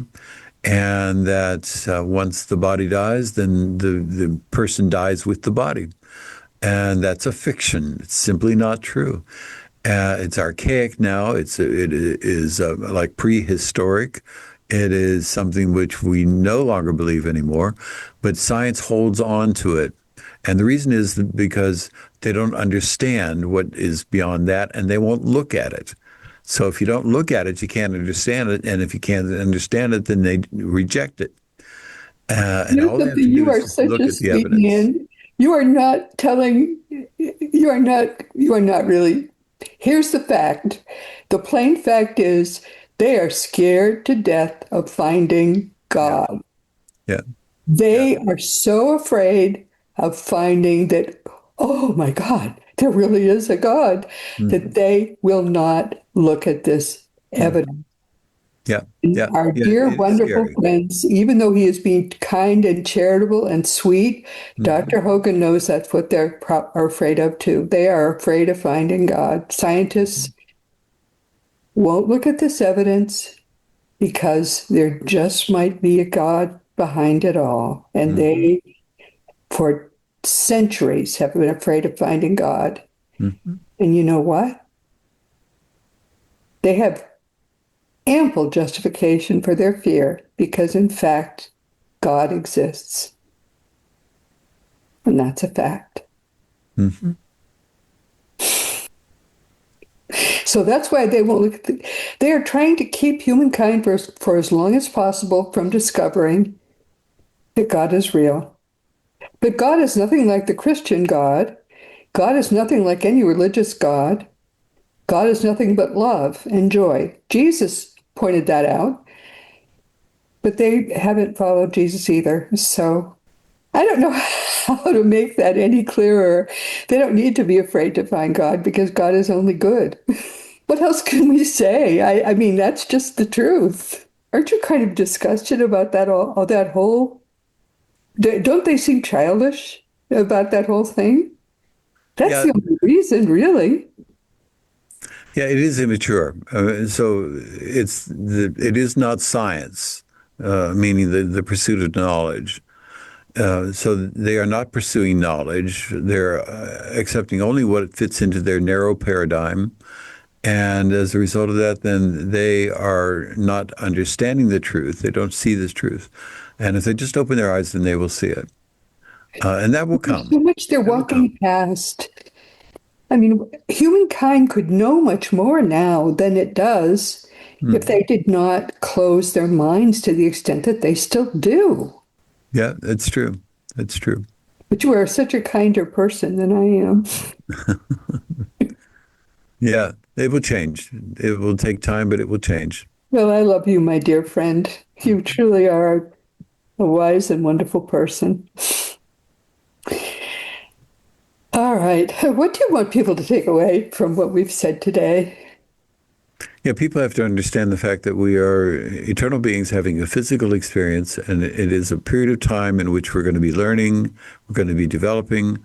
and that once the body dies, then the person dies with the body. And that's a fiction. It's simply not true. It's archaic now. It is like prehistoric. It is something which we no longer believe anymore, but science holds on to it. And the reason is because they don't understand what is beyond that, and they won't look at it. So if you don't look at it, you can't understand it. And if you can't understand it, then they reject it. And You know all they have something, to do you is are just such look a at the sweet evidence. man. You are not telling, you are not really. Here's the fact. The plain fact is they are scared to death of finding Yeah, God. yeah, yeah. They are so afraid of finding that, oh my God, there really is a God, that Mhm. they will not look at this evidence. Yeah, yeah, Our yeah. dear, It is wonderful scary. friends, even though he is being kind and charitable and sweet, Hmm. Dr. Hogan knows that's what are afraid of too. They are afraid of finding God. Scientists won't look at this evidence because there just might be a God behind it all. And Hmm. they, for centuries, have been afraid of finding God. Hmm. And you know what? They have ample justification for their fear because, in fact, God exists. And that's a fact. Hmm. So that's why they won't look at they are trying to keep humankind for as long as possible from discovering that God is real. But God is nothing like the Christian God. God is nothing like any religious God. God is nothing but love and joy. Jesus pointed that out, but they haven't followed Jesus either. So I don't know how to make that any clearer. They don't need to be afraid to find God because God is only good. What else can we say? I mean, that's just the truth. Aren't you kind of disgusted about that all that whole? Don't they seem childish about that whole thing? That's Yeah, the only reason, really. yeah, it is immature. So it is not science, meaning the pursuit of knowledge. So they are not pursuing knowledge. They're accepting only what fits into their narrow paradigm. And as a result of that, then they are not understanding the truth. They don't see this truth. And if they just open their eyes, then they will see it. And that will There's come. so much they're That will come. walking past. I mean, humankind could know much more now than it does if Hmm. they did not close their minds to the extent that they still do. Yeah, that's true. That's true. But you are such a kinder person than I am. Yeah, it will change. It will take time, but it will change. Well, I love you, my dear friend. You truly are a wise and wonderful person. All right. What do you want people to take away from what we've said today? Yeah, people have to understand the fact that we are eternal beings having a physical experience, and it is a period of time in which we're going to be learning, we're going to be developing,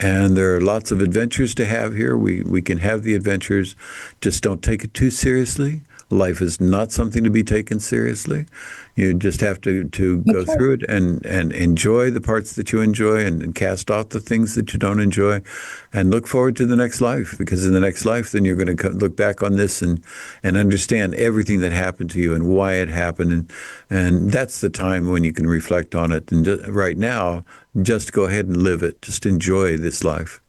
and there are lots of adventures to have here. We can have the adventures, just don't take it too seriously. Life is not something to be taken seriously. You just have to go That's right. through it and enjoy the parts that you enjoy and cast off the things that you don't enjoy and look forward to the next life, because in the next life, then you're going to look back on this and understand everything that happened to you and why it happened. And that's the time when you can reflect on it. And right now, just go ahead and live it. Just enjoy this life.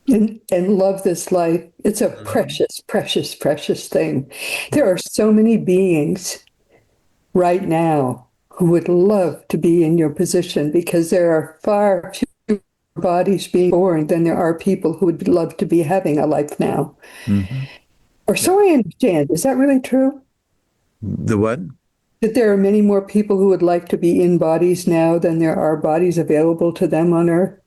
And love this life. It's a Mhm. precious, precious, precious thing. There are so many beings right now who would love to be in your position because there are far fewer bodies being born than there are people who would love to be having a life now. Hmm. Or Yeah. so I understand. Is that really true? The what? That there are many more people who would like to be in bodies now than there are bodies available to them on Earth?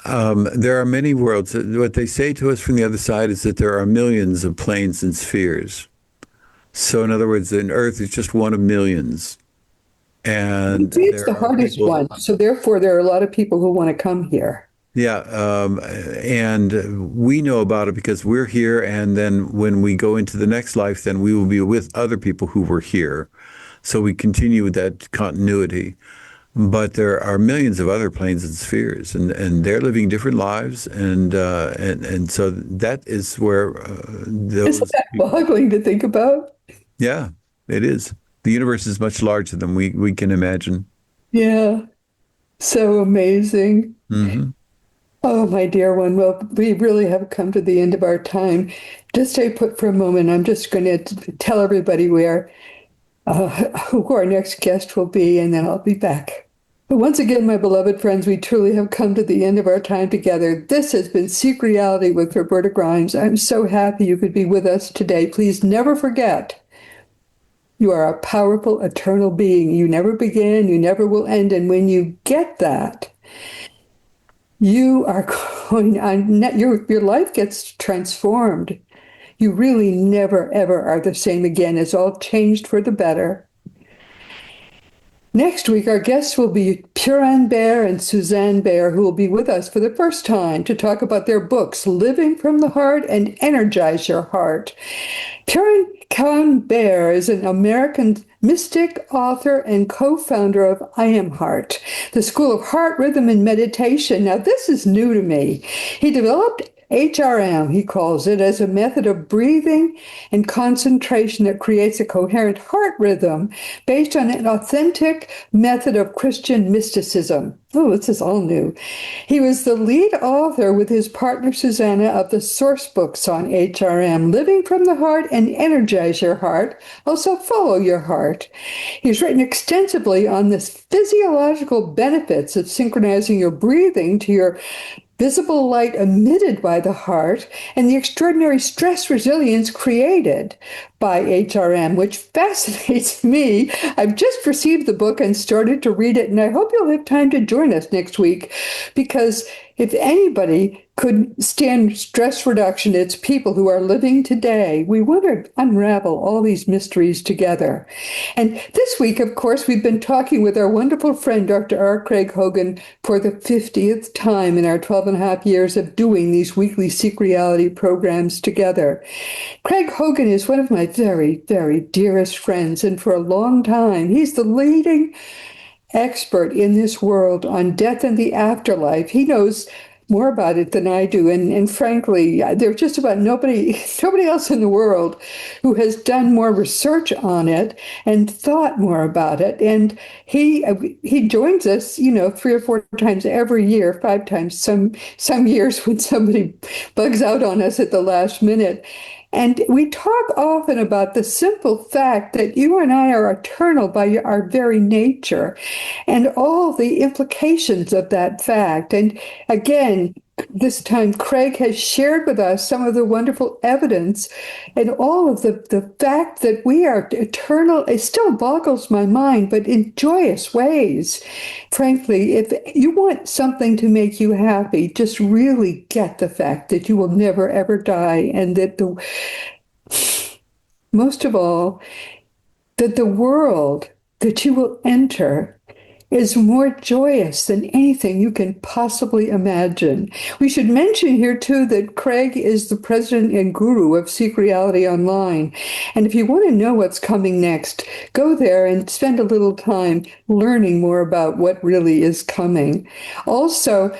There are many worlds. What they say to us from the other side is that there are millions of planes and spheres. So, in other words, an Earth is just one of millions. And Maybe it's there the are hardest people, one. So therefore, there are a lot of people who want to come here. yeah, and we know about it because we're here. And then when we go into the next life, then we will be with other people who were here. So we continue with that continuity. But there are millions of other planes and spheres, and they're living different lives, and so that is where Isn't those that people. boggling to think about? Yeah, it is. The universe is much larger than we can imagine. Yeah, so amazing. Hmm. Oh, my dear one. Well, we really have come to the end of our time. Just stay put for a moment. I'm just going to tell everybody who our next guest will be, and then I'll be back. But once again, my beloved friends, we truly have come to the end of our time together. This has been Seek Reality with Roberta Grimes. I'm so happy you could be with us today. Please never forget, you are a powerful, eternal being. You never began, you never will end. And when you get that, you are going on, your life gets transformed. You really never, ever are the same again. It's all changed for the better. Next week, our guests will be Puran Bear and Suzanne Bear, who will be with us for the first time to talk about their books, Living from the Heart and Energize Your Heart. Puran Khan Bear is an American mystic, author, and co-founder of I Am Heart, the School of Heart Rhythm and Meditation. Now, this is new to me. He developed HRM, he calls it, as a method of breathing and concentration that creates a coherent heart rhythm based on an authentic method of Christian mysticism. Oh, this is all new. He was the lead author with his partner Susanna of the source books on HRM, Living from the Heart and Energize Your Heart, also Follow Your Heart. He's written extensively on the physiological benefits of synchronizing your breathing to your visible light emitted by the heart, and the extraordinary stress resilience created by HRM, which fascinates me. I've just received the book and started to read it, and I hope you'll have time to join us next week, because if anybody could stand stress reduction, it's people who are living today. We want to unravel all these mysteries together. And this week, of course, we've been talking with our wonderful friend, Dr. R. Craig Hogan, for the 50th time in our 12 and a half years of doing these weekly Seek Reality programs together. Craig Hogan is one of my very, very dearest friends, and for a long time, he's the leading expert in this world on death and the afterlife. He knows more about it than I do. And frankly, there's just about nobody else in the world who has done more research on it and thought more about it. And he joins us, 3 or 4 times every year, 5 times some years when somebody bugs out on us at the last minute. And we talk often about the simple fact that you and I are eternal by our very nature and all the implications of that fact. And again, this time, Craig has shared with us some of the wonderful evidence and all of the fact that we are eternal. It still boggles my mind, but in joyous ways. Frankly, if you want something to make you happy, just really get the fact that you will never, ever die, and that most of all, that the world that you will enter is more joyous than anything you can possibly imagine. We should mention here, too, that Craig is the president and guru of Seek Reality Online. And if you want to know what's coming next, go there and spend a little time learning more about what really is coming. Also,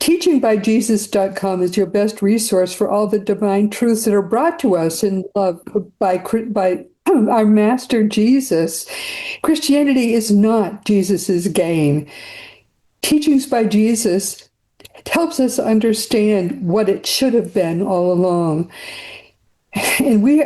teachingbyjesus.com is your best resource for all the divine truths that are brought to us in love by our Master Jesus. Christianity is not Jesus's game. Teachings by Jesus helps us understand what it should have been all along. And we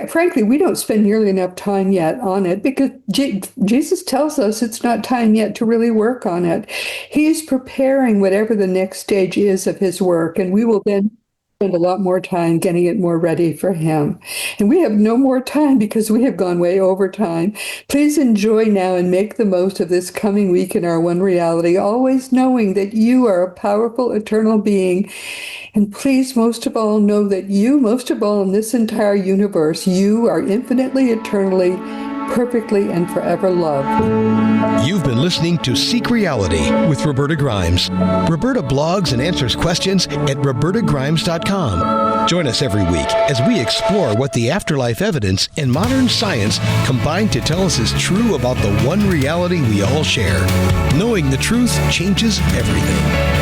don't spend nearly enough time yet on it, because Jesus tells us it's not time yet to really work on it. He's preparing whatever the next stage is of his work, and we will then spend a lot more time getting it more ready for him. And we have no more time because we have gone way over time. Please enjoy now and make the most of this coming week in our one reality, always knowing that you are a powerful, eternal being. And please, most of all, know that you, most of all in this entire universe, you are infinitely, eternally, perfectly, and forever loved. You've been listening to Seek Reality with Roberta Grimes. Roberta blogs and answers questions at robertagrimes.com. Join us every week as we explore what the afterlife evidence and modern science combine to tell us is true about the one reality we all share. Knowing the truth changes everything.